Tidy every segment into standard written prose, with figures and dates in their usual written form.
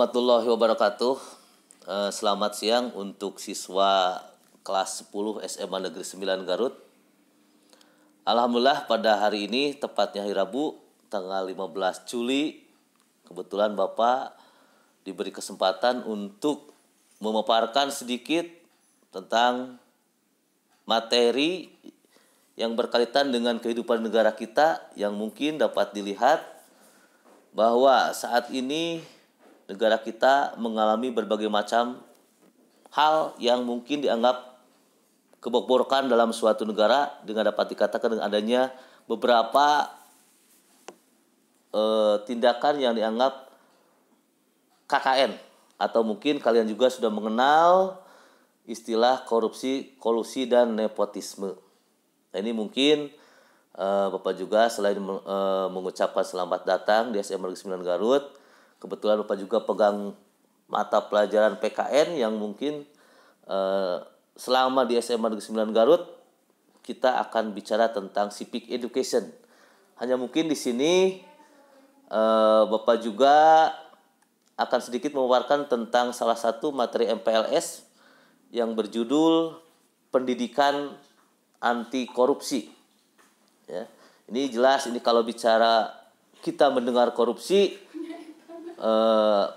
warahmatullahi wabarakatuh. Selamat siang untuk siswa kelas 10 SMA Negeri 9 Garut. Alhamdulillah pada hari ini, tepatnya hari Rabu, tanggal 15 Juli, kebetulan Bapak diberi kesempatan untuk memaparkan sedikit tentang materi yang berkaitan dengan kehidupan negara kita, yang mungkin dapat dilihat bahwa saat ini negara kita mengalami berbagai macam hal yang mungkin dianggap kebobrokan dalam suatu negara, dengan dapat dikatakan dengan adanya beberapa tindakan yang dianggap KKN, atau mungkin kalian juga sudah mengenal istilah korupsi, kolusi, dan nepotisme. Nah, ini mungkin Bapak juga selain mengucapkan selamat datang di SMA Negeri 9 Garut, kebetulan Bapak juga pegang mata pelajaran PKN yang mungkin selama di SMA Negeri 9 Garut kita akan bicara tentang civic education. Hanya mungkin di sini Bapak juga akan sedikit memaparkan tentang salah satu materi MPLS yang berjudul Pendidikan Anti Korupsi. Ya, ini jelas, ini kalau bicara kita mendengar korupsi,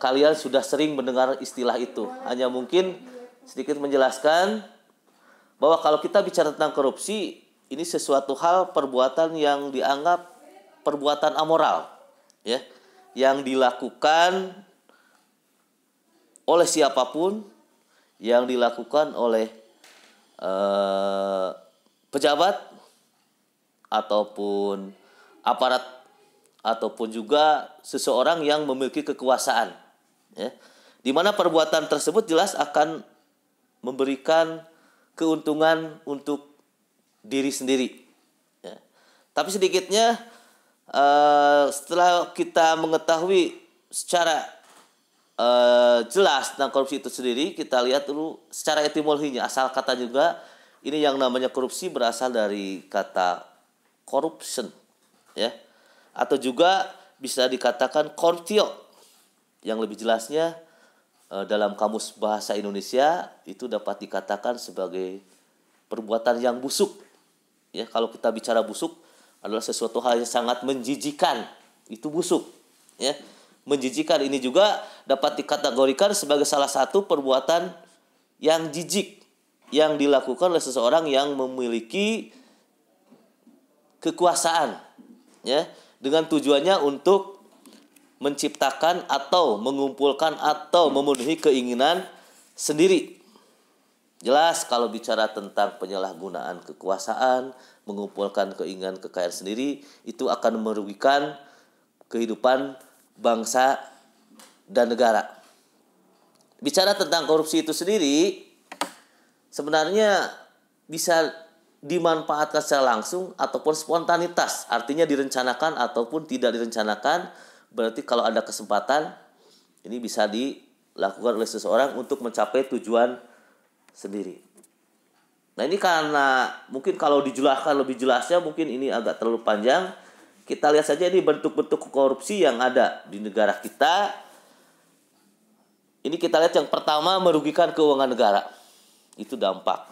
kalian sudah sering mendengar istilah itu. Hanya mungkin sedikit menjelaskan bahwa kalau kita bicara tentang korupsi, ini sesuatu hal perbuatan yang dianggap perbuatan amoral, ya, yang dilakukan oleh siapapun, yang dilakukan oleh pejabat ataupun aparat, ataupun juga seseorang yang memiliki kekuasaan, ya, di mana perbuatan tersebut jelas akan memberikan keuntungan untuk diri sendiri, ya. Tapi sedikitnya setelah kita mengetahui secara jelas tentang korupsi itu sendiri, kita lihat dulu secara etimologinya, asal kata juga. Ini yang namanya korupsi berasal dari kata corruption, ya, atau juga bisa dikatakan corruptio, yang lebih jelasnya dalam Kamus Bahasa Indonesia itu dapat dikatakan sebagai perbuatan yang busuk, ya. Kalau kita bicara busuk adalah sesuatu hal yang sangat menjijikan, itu busuk, ya. Menjijikan ini juga dapat dikategorikan sebagai salah satu perbuatan yang jijik yang dilakukan oleh seseorang yang memiliki kekuasaan, ya, dengan tujuannya untuk menciptakan atau mengumpulkan atau memenuhi keinginan sendiri. Jelas kalau bicara tentang penyalahgunaan kekuasaan, mengumpulkan keinginan kekayaan sendiri, itu akan merugikan kehidupan bangsa dan negara. Bicara tentang korupsi itu sendiri, sebenarnya bisa dimanfaatkan secara langsung ataupun spontanitas, artinya direncanakan ataupun tidak direncanakan. Berarti kalau ada kesempatan, ini bisa dilakukan oleh seseorang untuk mencapai tujuan sendiri. Nah, ini karena mungkin kalau dijelaskan lebih jelasnya mungkin ini agak terlalu panjang. Kita lihat saja ini bentuk-bentuk korupsi yang ada di negara kita. Ini kita lihat yang pertama, merugikan keuangan negara. Itu dampak,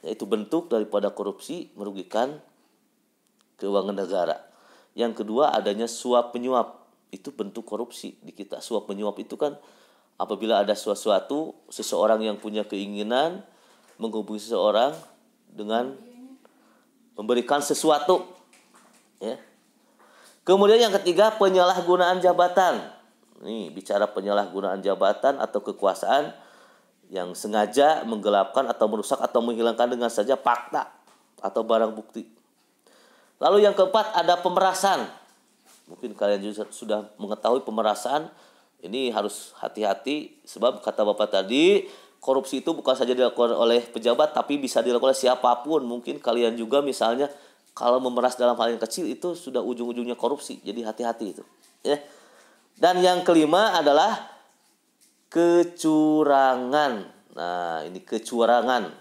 yaitu bentuk daripada korupsi, merugikan keuangan negara. Yang kedua, adanya suap menyuap, itu bentuk korupsi di kita. Suap menyuap itu kan apabila ada sesuatu, seseorang yang punya keinginan menghubungi seseorang dengan memberikan sesuatu, ya. Kemudian yang ketiga, penyalahgunaan jabatan. Nih, bicara penyalahgunaan jabatan atau kekuasaan yang sengaja menggelapkan atau merusak atau menghilangkan dengan saja fakta atau barang bukti. Lalu yang keempat, ada pemerasan. Mungkin kalian juga sudah mengetahui pemerasan. Ini harus hati-hati, sebab kata Bapak tadi, korupsi itu bukan saja dilakukan oleh pejabat, tapi bisa dilakukan oleh siapapun. Mungkin kalian juga misalnya kalau memeras dalam hal yang kecil itu sudah ujung-ujungnya korupsi. Jadi hati-hati itu, ya. Dan yang kelima adalah kecurangan. Nah, ini kecurangan.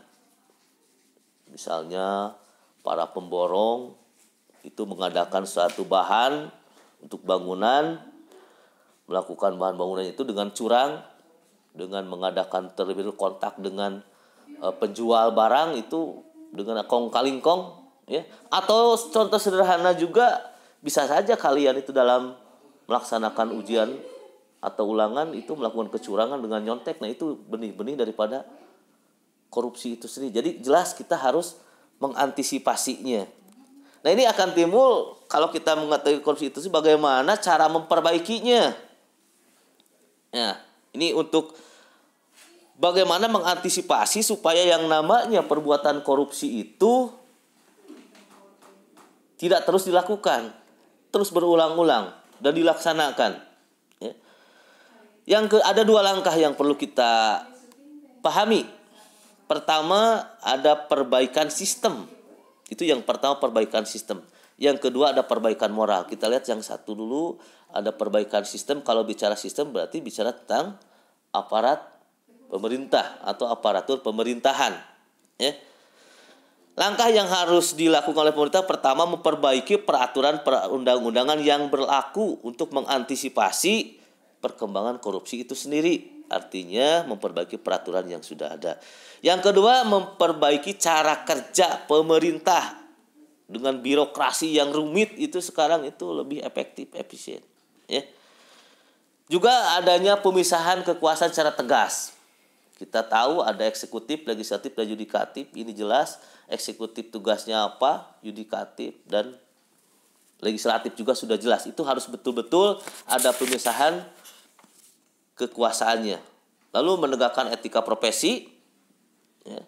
Misalnya para pemborong itu mengadakan suatu bahan untuk bangunan, melakukan bahan bangunan itu dengan curang, dengan mengadakan terlebih dahulu kontak dengan penjual barang itu dengan kong kalingkong, ya. Atau contoh sederhana juga bisa saja kalian itu dalam melaksanakan ujian atau ulangan itu melakukan kecurangan dengan nyontek. Nah, itu benih-benih daripada korupsi itu sendiri. Jadi jelas kita harus mengantisipasinya. Nah, ini akan timbul kalau kita mengetahui korupsi itu bagaimana cara memperbaikinya. Nah, ini untuk bagaimana mengantisipasi supaya yang namanya perbuatan korupsi itu tidak terus dilakukan, terus berulang-ulang dan dilaksanakan. Ada 2 langkah yang perlu kita pahami. Pertama, ada perbaikan sistem. Itu yang pertama, perbaikan sistem. Yang kedua, ada perbaikan moral. Kita lihat yang satu dulu, ada perbaikan sistem. Kalau bicara sistem berarti bicara tentang aparat pemerintah atau aparatur pemerintahan. Ya. Langkah yang harus dilakukan oleh pemerintah pertama, memperbaiki peraturan perundang-undangan yang berlaku untuk mengantisipasi perkembangan korupsi itu sendiri. Artinya memperbaiki peraturan yang sudah ada. Yang kedua, memperbaiki cara kerja pemerintah. Dengan birokrasi yang rumit itu sekarang itu lebih efektif, efisien. Ya. Juga adanya pemisahan kekuasaan secara tegas. Kita tahu ada eksekutif, legislatif, dan yudikatif. Ini jelas eksekutif tugasnya apa, yudikatif, dan legislatif juga sudah jelas. Itu harus betul-betul ada pemisahan kekuasaannya. Lalu menegakkan etika profesi, ya.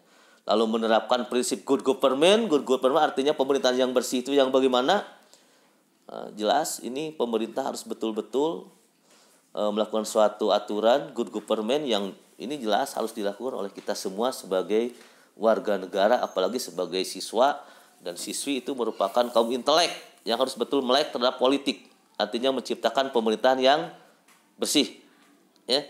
Lalu menerapkan prinsip good government. Good government artinya pemerintahan yang bersih itu yang bagaimana? Jelas ini pemerintah harus betul-betul melakukan suatu aturan good government yang ini jelas harus dilakukan oleh kita semua sebagai warga negara, apalagi sebagai siswa dan siswi. Itu merupakan kaum intelek yang harus betul melek terhadap politik. Artinya menciptakan pemerintahan yang bersih. Ya.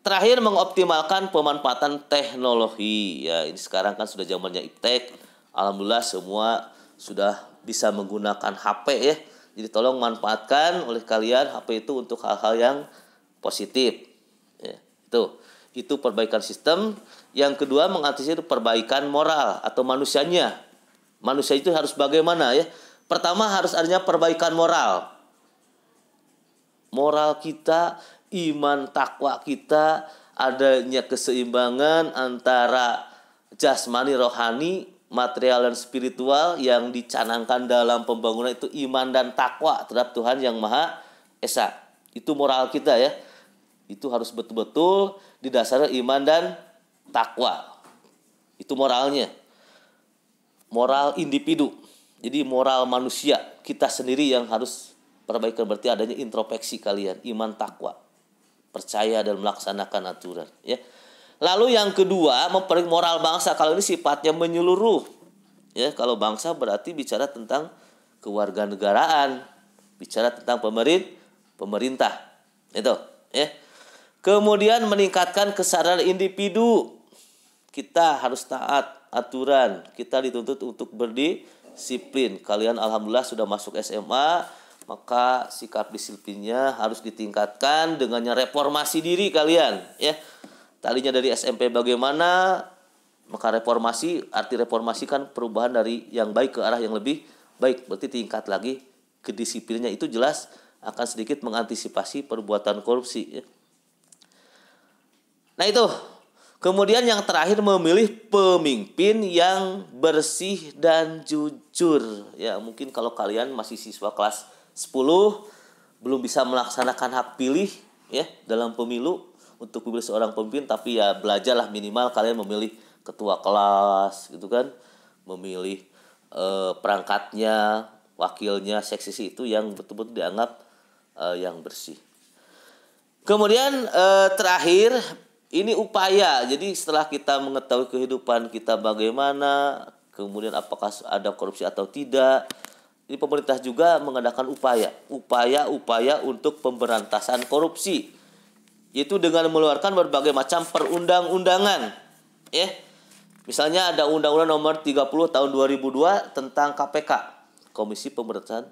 Terakhir, mengoptimalkan pemanfaatan teknologi. Ya, ini sekarang kan sudah zamannya iptek. Alhamdulillah semua sudah bisa menggunakan HP, ya. Jadi tolong manfaatkan oleh kalian HP itu untuk hal-hal yang positif. Ya, itu perbaikan sistem. Yang kedua, mengantisipasi perbaikan moral atau manusianya. Manusia itu harus bagaimana, ya? Pertama, harus adanya perbaikan moral. Moral kita, iman, takwa kita, adanya keseimbangan antara jasmani, rohani, material dan spiritual yang dicanangkan dalam pembangunan itu iman dan takwa terhadap Tuhan yang Maha Esa. Itu moral kita, ya. Itu harus betul-betul didasari iman dan takwa. Itu moralnya. Moral individu. Jadi moral manusia kita sendiri yang harus perbaikan, berarti adanya introspeksi kalian, iman takwa, percaya dan melaksanakan aturan, ya. Lalu yang kedua, memperbaiki moral bangsa. Kalau ini sifatnya menyeluruh, ya. Kalau bangsa berarti bicara tentang kewarganegaraan, bicara tentang pemerintah, itu, ya. Kemudian meningkatkan kesadaran individu. Kita harus taat aturan, kita dituntut untuk berdisiplin. Kalian alhamdulillah sudah masuk SMA, maka sikap disiplinnya harus ditingkatkan dengannya reformasi diri kalian, ya. Tadinya dari SMP bagaimana, maka reformasi, arti reformasi kan perubahan dari yang baik ke arah yang lebih baik. Berarti tingkat lagi kedisiplinnya, itu jelas akan sedikit mengantisipasi perbuatan korupsi, ya. Nah, itu. Kemudian yang terakhir, memilih pemimpin yang bersih dan jujur. Ya, mungkin kalau kalian masih siswa kelas 10 belum bisa melaksanakan hak pilih, ya, dalam pemilu untuk memilih seorang pemimpin, tapi ya belajarlah minimal kalian memilih ketua kelas, gitu kan, memilih perangkatnya, wakilnya, seksisi itu yang betul-betul dianggap yang bersih. Kemudian terakhir, ini upaya. Jadi setelah kita mengetahui kehidupan kita bagaimana, kemudian apakah ada korupsi atau tidak, ini pemerintah juga mengadakan upaya untuk pemberantasan korupsi, yaitu dengan mengeluarkan berbagai macam perundang-undangan, ya. Misalnya ada Undang-Undang Nomor 30 Tahun 2002 tentang KPK, Komisi Pemberantasan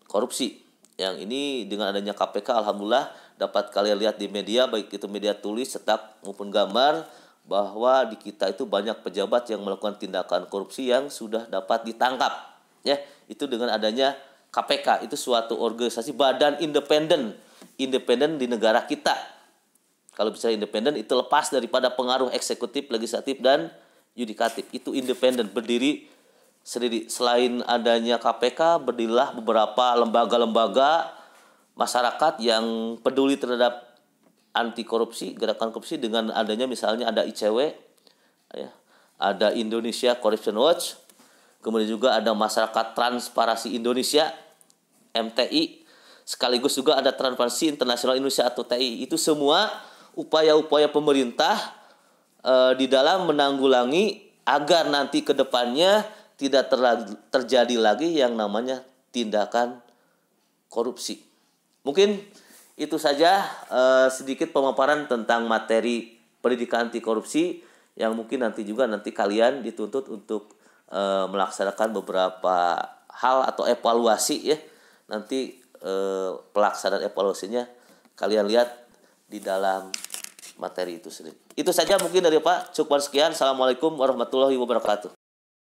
Korupsi. Yang ini dengan adanya KPK, alhamdulillah dapat kalian lihat di media, baik itu media tulis, cetak maupun gambar, bahwa di kita itu banyak pejabat yang melakukan tindakan korupsi yang sudah dapat ditangkap. Ya, itu dengan adanya KPK, itu suatu organisasi badan independen di negara kita. Kalau bisa independen itu lepas daripada pengaruh eksekutif, legislatif, dan yudikatif. Itu independen, berdiri sendiri. Selain adanya KPK, berdirilah beberapa lembaga-lembaga masyarakat yang peduli terhadap anti korupsi, gerakan korupsi, dengan adanya misalnya ada ICW, ya, ada Indonesia Corruption Watch, kemudian juga ada Masyarakat Transparansi Indonesia MTI, sekaligus juga ada Transparansi Internasional Indonesia atau TI. Itu semua upaya-upaya pemerintah di dalam menanggulangi agar nanti ke depannya tidak terjadi lagi yang namanya tindakan korupsi. Mungkin itu saja sedikit pemaparan tentang materi pendidikan anti korupsi yang mungkin nanti kalian dituntut untuk melaksanakan beberapa hal atau evaluasi, ya. Nanti pelaksanaan evaluasinya kalian lihat di dalam materi itu sendiri. Itu saja mungkin dari Pak. Cukup sekian. Assalamualaikum warahmatullahi wabarakatuh.